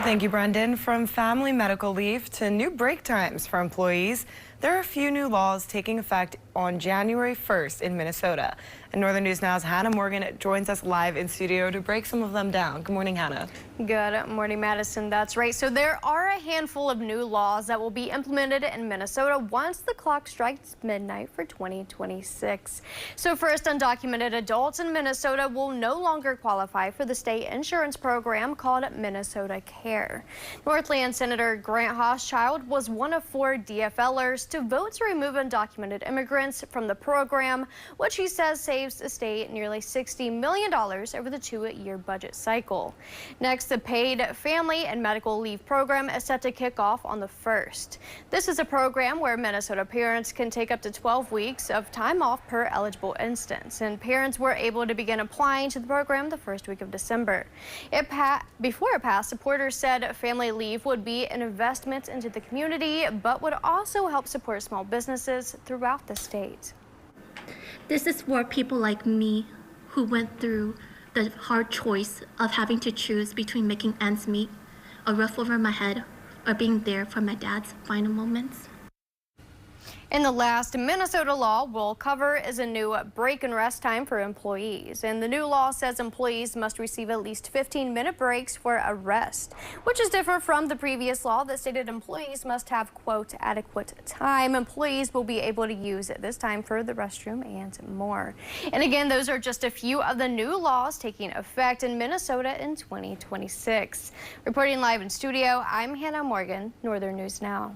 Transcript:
Thank you, Brendan. From family medical leave to new break times for employees, there are a few new laws taking effect on January 1st in Minnesota. And Northern News Now's Hannah Morgan joins us live in studio to break some of them down. Good morning, Hannah. Good morning, Madison. That's right. So there are a handful of new laws that will be implemented in Minnesota once the clock strikes midnight for 2026. So first, undocumented adults in Minnesota will no longer qualify for the state insurance program called Minnesota Care. Northland Senator Grant Hochschild was one of 4 DFLers to vote to remove undocumented immigrants from the program, which he says saves the state nearly $60 million over the 2-year budget cycle. Next, the paid family and medical leave program is set to kick off on the 1st. This is a program where Minnesota parents can take up to 12 weeks of time off per eligible instance, and parents were able to begin applying to the program the first week of December. Before it passed, supporters said family leave would be an investment into the community, but would also help support small businesses throughout the state. This is for people like me who went through the hard choice of having to choose between making ends meet, a roof over my head, or being there for my dad's final moments. And the last Minnesota law we'll cover is a new break and rest time for employees. And the new law says employees must receive at least 15-minute breaks for a rest, which is different from the previous law that stated employees must have, quote, adequate time. Employees will be able to use this time for the restroom and more. And again, those are just a few of the new laws taking effect in Minnesota in 2026. Reporting live in studio, I'm Hannah Morgan, Northern News Now.